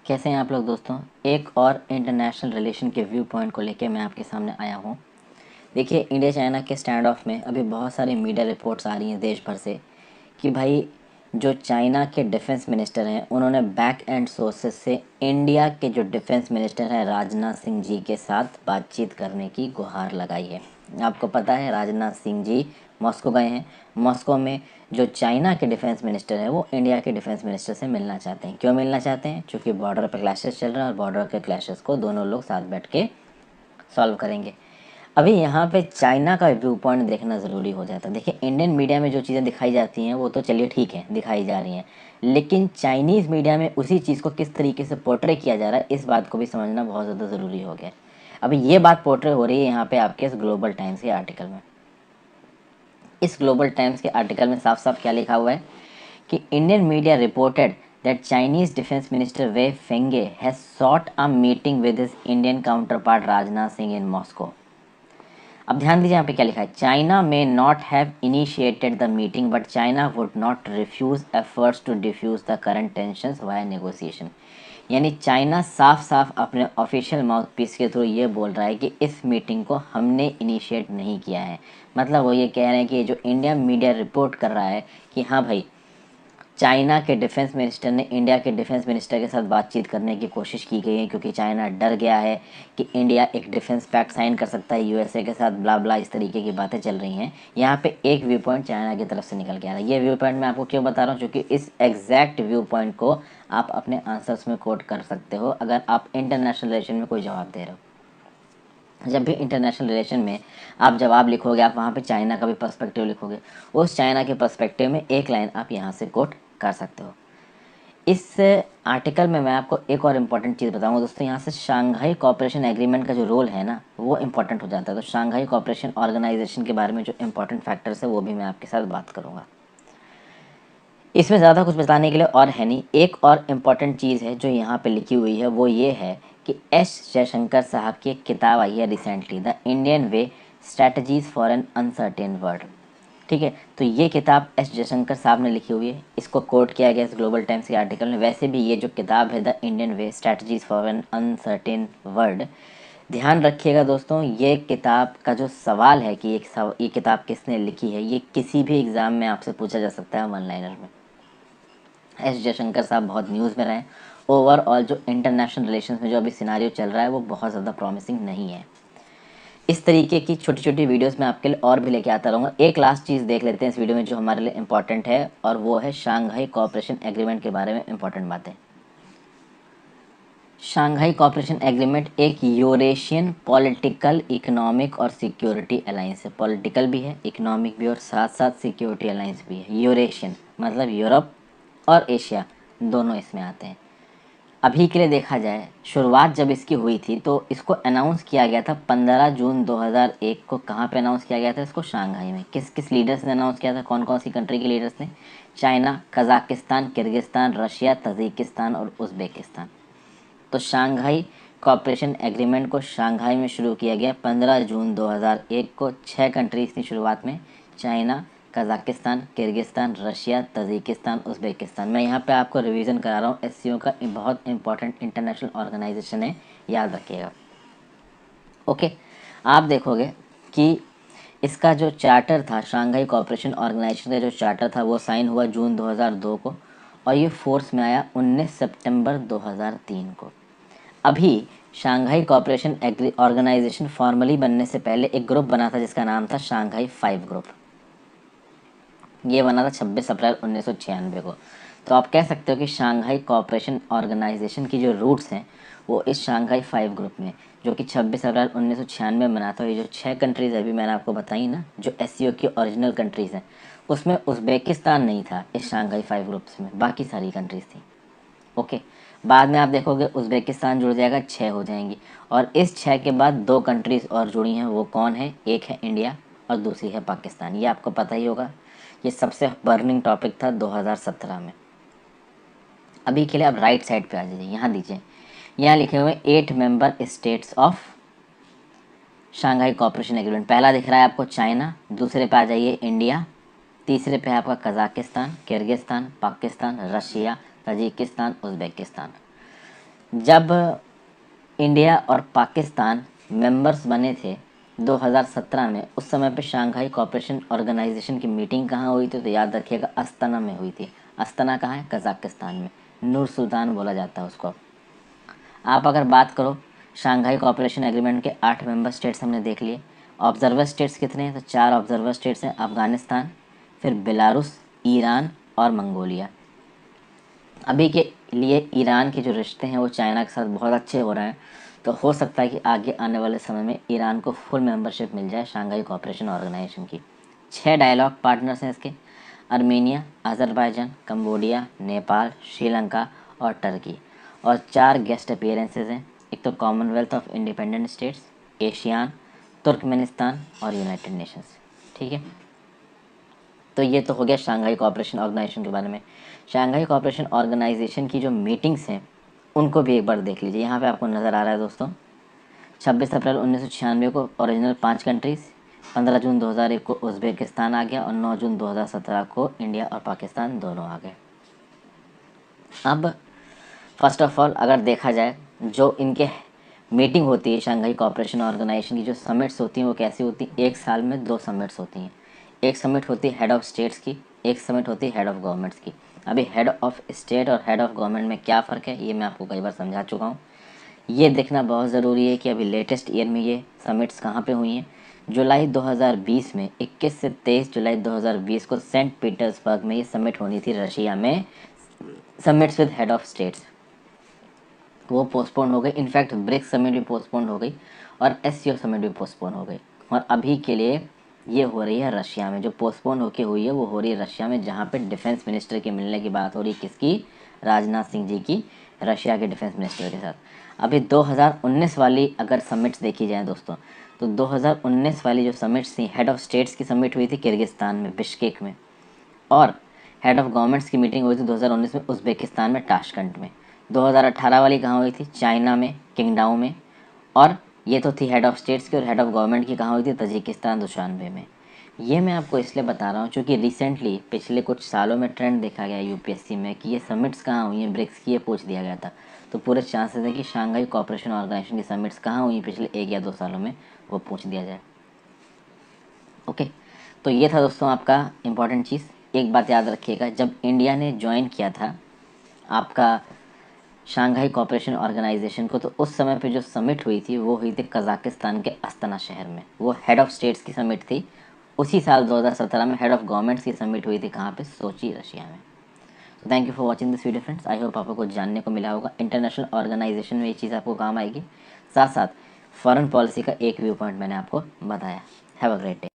कैसे हैं आप लोग दोस्तों। एक और इंटरनेशनल रिलेशन के व्यू पॉइंट को लेके मैं आपके सामने आया हूँ। देखिए, इंडिया चाइना के स्टैंड ऑफ में अभी बहुत सारी मीडिया रिपोर्ट्स आ रही हैं देश भर से कि भाई जो चाइना के डिफेंस मिनिस्टर हैं उन्होंने बैक एंड सोर्सेस से इंडिया के जो डिफेंस मिनिस्टर हैं राजनाथ सिंह जी के साथ बातचीत करने की गुहार लगाई है। आपको पता है राजनाथ सिंह जी मॉस्को गए हैं। मॉस्को में जो चाइना के डिफेंस मिनिस्टर हैं वो इंडिया के डिफेंस मिनिस्टर से मिलना चाहते हैं। क्यों मिलना चाहते हैं? क्योंकि बॉर्डर पर क्लैशेस चल रहे हैं और बॉर्डर के क्लैशेस को दोनों लोग साथ बैठ के सॉल्व करेंगे। अभी यहाँ पे चाइना का व्यू पॉइंट देखना ज़रूरी हो जाता है। देखिए, इंडियन मीडिया में जो चीज़ें दिखाई जाती हैं वो तो चलिए ठीक है, दिखाई जा रही हैं, लेकिन चाइनीज़ मीडिया में उसी चीज़ को किस तरीके से पोर्ट्रे किया जा रहा है इस बात को भी समझना बहुत ज़्यादा ज़रूरी हो गया है। अभी ये बात पोर्ट्रे हो रही है यहाँ पे आपके इस ग्लोबल टाइम्स के आर्टिकल में। इस ग्लोबल टाइम्स के आर्टिकल में साफ साफ क्या लिखा हुआ है कि Indian media reported that Chinese Defense Minister Wei Fenghe has sought a meeting with his Indian counterpart Rajnath Singh in Moscow। अब ध्यान दीजिए यहाँ पे क्या लिखा है, China may not have initiated the meeting but China would not refuse efforts to diffuse the current tensions via negotiation. यानी China साफ साफ अपने ऑफिशियल माउथ पीस के थ्रू ये बोल रहा है कि इस मीटिंग को हमने इनिशिएट नहीं किया है। मतलब वो ये कह रहे हैं कि जो इंडिया मीडिया रिपोर्ट कर रहा है कि हाँ भाई चाइना के डिफेंस मिनिस्टर ने इंडिया के डिफेंस मिनिस्टर के साथ बातचीत करने की कोशिश की गई है क्योंकि चाइना डर गया है कि इंडिया एक डिफेंस पैक्ट साइन कर सकता है यूएसए के साथ, ब्ला ब्ला इस तरीके की बातें चल रही हैं। यहाँ पे एक व्यू पॉइंट चाइना की तरफ से निकल के आ रहा है। ये व्यू पॉइंट मैं आपको क्यों बता रहा हूँ, क्योंकि इस एग्जैक्ट व्यू पॉइंट को आप अपने आंसर्स में कोट कर सकते हो अगर आप इंटरनेशनल रिलेशन में कोई जवाब दे रहे हो। जब भी इंटरनेशनल रिलेशन में आप जवाब लिखोगे आप वहाँ पे चाइना का भी पर्सपेक्टिव लिखोगे। उस चाइना के पर्सपेक्टिव में एक लाइन आप यहाँ से कोट कर सकते हो। इस आर्टिकल में मैं आपको एक और इम्पॉर्टेंट चीज़ बताऊंगा दोस्तों। यहाँ से शांघाई कोऑपरेशन एग्रीमेंट का जो रोल है ना वो इम्पॉर्टेंट हो जाता है। तो शांघाई कोऑपरेशन ऑर्गेनाइजेशन के बारे में जो इम्पॉर्टेंट फैक्टर्स है वो भी मैं आपके साथ बात करूँगा। इसमें ज़्यादा कुछ बताने के लिए और है नहीं। एक और इम्पॉर्टेंट चीज़ है जो यहाँ पे लिखी हुई है वो ये है कि एस जयशंकर साहब की एक किताब आई है recently, the Indian way strategies for an uncertain world. ठीक है, तो ये किताब एस जयशंकर साहब ने लिखी हुई है। इसको कोट किया गया इस ग्लोबल टाइम्स के आर्टिकल में। वैसे भी ये जो किताब है the Indian way strategies for an uncertain world, ध्यान रखिएगा दोस्तों, ये किताब का जो सवाल है कि ये किताब किसने लिखी है, ये किसी भी एग्ज़ाम में आपसे पूछा जा सकता है वन लाइनर में। एस जयशंकर साहब बहुत न्यूज़ में रहे। ओवरऑल जो इंटरनेशनल रिलेशंस में जो अभी सिनारियो चल रहा है वो बहुत ज़्यादा प्रॉमिसिंग नहीं है। इस तरीके की छोटी छोटी वीडियोस मैं आपके लिए और भी लेके आता रहूँगा। एक लास्ट चीज़ देख लेते हैं इस वीडियो में जो हमारे लिए इम्पॉर्टेंट है और वो है शांघाई कोऑपरेशन एग्रीमेंट के बारे में इम्पॉर्टेंट बातें। शांघाई कोऑपरेशन एग्रीमेंट एक यूरेशियन पॉलिटिकल, इकोनॉमिक और सिक्योरिटी अलायंस है। पॉलिटिकल भी है, इकोनॉमिक भी और साथ साथ सिक्योरिटी अलायंस भी है। यूरेशियन मतलब यूरोप और एशिया दोनों इसमें आते हैं। अभी के लिए देखा जाए शुरुआत जब इसकी हुई थी तो इसको अनाउंस किया गया था 15 जून 2001 को। कहाँ पे अनाउंस किया गया था इसको? शांघाई में। किस किस लीडर्स ने अनाउंस किया था? कौन कौन सी कंट्री के लीडर्स ने? China, Kazakhstan, Kyrgyzstan, Russia, Tajikistan और उज़्बेकिस्तान। तो शांघाई कॉपरेशन एग्रीमेंट को शांघाई में शुरू किया गया 15 जून 2001 को। 6 कंट्रीज थी शुरुआत में, China, Kazakhstan, Kyrgyzstan, Russia, Tajikistan, Uzbekistan. मैं यहाँ पे आपको रिवीजन करा रहा हूँ। एससीओ का बहुत इंपॉर्टेंट इंटरनेशनल ऑर्गेनाइजेशन है, याद रखिएगा। ओके, आप देखोगे कि इसका जो चार्टर था, शांघाई कोऑपरेशन ऑर्गेनाइजेशन का जो चार्टर था वो साइन हुआ जून 2002 को और ये फोर्स में आया 19 सितंबर 2003 को। अभी शांघाई कोऑपरेशन ऑर्गेनाइजेशन फॉर्मली बनने से पहले एक ग्रुप बना था जिसका नाम था शांघाई 5 ग्रुप। ये बना था 26 अप्रैल 1996 को। तो आप कह सकते हो कि शांघाई कोऑपरेशन ऑर्गेनाइजेशन की जो रूट्स हैं वो इस शांघाई 5 ग्रुप में, जो कि 26 अप्रैल 1996 में बना था। ये जो 6 कंट्रीज़ अभी मैंने आपको बताई ना जो एससीओ की ओरिजिनल कंट्रीज़ हैं, उसमें उज़्बेकिस्तान नहीं था इस शांघाई 5 ग्रुप्स में, बाकी सारी कंट्रीज़ थी। ओके, बाद में आप देखोगे उज़्बेकिस्तान जुड़ जाएगा, 6 हो जाएंगी। और इस 6 के बाद 2 कंट्रीज़ और जुड़ी हैं, वो कौन है? एक है इंडिया और दूसरी है पाकिस्तान। ये आपको पता ही होगा, ये सबसे बर्निंग टॉपिक था 2017 में। अभी के लिए आप राइट साइड पे आ जाइए, यहाँ दीजिए, यहाँ लिखे हुए 8 member states of Shanghai cooperation agreement. पहला दिख रहा है आपको चाइना, दूसरे पे आ जाइए इंडिया, तीसरे पे है आपका Kazakhstan, Kyrgyzstan, Pakistan, Russia, Tajikistan, Uzbekistan. जब इंडिया और पाकिस्तान मेंबर्स बने थे 2017 में, उस समय पे शंघाई कोऑपरेशन ऑर्गेनाइजेशन की मीटिंग कहाँ हुई थी? तो याद रखिएगा, अस्ताना में हुई थी। अस्ताना कहाँ है? कजाकिस्तान में। नूर सुल्तान बोला जाता है उसको। आप अगर बात करो शंघाई कोऑपरेशन एग्रीमेंट के 8 मेंबर स्टेट्स हमने देख लिए। ऑब्जर्वर स्टेट्स कितने हैं? तो 4 ऑब्जर्वर स्टेट्स हैं, अफगानिस्तान, फिर बेलारूस, ईरान और मंगोलिया। अभी के लिए ईरान के जो रिश्ते हैं वो चाइना के साथ बहुत अच्छे हो रहे हैं, तो हो सकता है कि आगे आने वाले समय में ईरान को फुल मेंबरशिप मिल जाए शंघाई कोऑपरेशन ऑर्गेनाइजेशन की। 6 डायलॉग पार्टनर्स हैं इसके, Armenia, Azerbaijan, Cambodia, Nepal, Sri Lanka और टर्की। और 4 गेस्ट अपीयरेंसेस हैं, एक तो Commonwealth of Independent States, ASEAN, Turkmenistan और यूनाइटेड नेशंस। ठीक है, तो ये तो हो गया शंघाई कोऑपरेशन ऑर्गेनाइजेशन के बारे में। शंघाई कोऑपरेशन ऑर्गेनाइजेशन की जो मीटिंग्स हैं उनको भी एक बार देख लीजिए। यहाँ पे आपको नज़र आ रहा है दोस्तों, 26 अप्रैल 1996 को ओरिजिनल 5 कंट्रीज़, 15 जून 2001 को उज़्बेकिस्तान आ गया और 9 जून 2017 को इंडिया और पाकिस्तान दोनों आ गए। अब फर्स्ट ऑफ ऑल अगर देखा जाए, जो इनके मीटिंग होती है शंघाई कोऑपरेशन ऑर्गेनाइजेशन की, जो समिट्स होती हैं वो कैसी होती हैं? एक साल में 2 समिट्स होती हैं। एक समिट होती है हेड ऑफ़ स्टेट्स की, एक समिट होती है हेड ऑफ़ गवर्नमेंट्स की। अभी हेड ऑफ़ स्टेट और हेड ऑफ़ गवर्नमेंट में क्या फ़र्क है ये मैं आपको कई बार समझा चुका हूँ। ये देखना बहुत ज़रूरी है कि अभी लेटेस्ट ईयर में ये समिट्स कहाँ पे हुई हैं। जुलाई 2020 में 21 से 23 जुलाई 2020 को सेंट पीटर्सबर्ग में ये समिट होनी थी रशिया में, summits with head of states. वो पोस्टपोन हो गई। इनफैक्ट ब्रिक्स समिट भी पोस्टपोन हो गई और एससीओ समिट भी पोस्टपोन हो गई। और अभी के लिए ये हो रही है रशिया में, जो पोस्टपोन होके हुई है वो हो रही है रशिया में, जहाँ पे डिफेंस मिनिस्टर के मिलने की बात हो रही है। किसकी? राजनाथ सिंह जी की, रशिया के डिफेंस मिनिस्टर के साथ। अभी 2019 वाली अगर समिट्स देखी जाए दोस्तों, तो 2019 वाली जो समिट्स थी, हेड ऑफ़ स्टेट्स की समिट हुई थी किर्गिस्तान में बिश्केक में, और हेड ऑफ़ गवर्नमेंट्स की मीटिंग हुई थी 2019 में उज़्बेकिस्तान में ताशकंद में। 2018 वाली कहाँ हुई थी? चाइना में, किंगडाओ में। और ये तो थी हेड ऑफ़ स्टेट्स की, और हेड ऑफ़ गवर्नमेंट की कहाँ हुई थी? तजिकिस्तान दुशानबे में। ये मैं आपको इसलिए बता रहा हूँ क्योंकि रिसेंटली पिछले कुछ सालों में ट्रेंड देखा गया यूपीएससी में कि ये समिट्स कहाँ हुई हैं, ब्रिक्स की, ये पूछ दिया गया था। तो पूरे चांसेस है कि शंघाई कोऑपरेशन ऑर्गेनाइजेशन की समिट्स कहाँ हुई पिछले 1 या 2 सालों में, वो पूछ दिया जाए। ओके, तो ये था दोस्तों आपका इम्पॉर्टेंट चीज़। एक बात याद रखिएगा, जब इंडिया ने ज्वाइन किया था आपका शंघाई कोऑपरेशन ऑर्गेनाइजेशन को, तो उस समय पे जो समिट हुई थी वो हुई थी कजाकिस्तान के अस्ताना शहर में। वो हेड ऑफ़ स्टेट्स की समिट थी। उसी साल 2017 में हेड ऑफ़ गवर्नमेंट्स की समिट हुई थी कहाँ पे? सोची, रशिया में। तो thank you for watching this video friends. I hope आपको कुछ जानने को मिला होगा। इंटरनेशनल ऑर्गेनाइजेशन में ये चीज़ आपको काम आएगी। साथ साथ फॉरेन पॉलिसी का एक व्यू पॉइंट मैंने आपको बताया। Have a great day.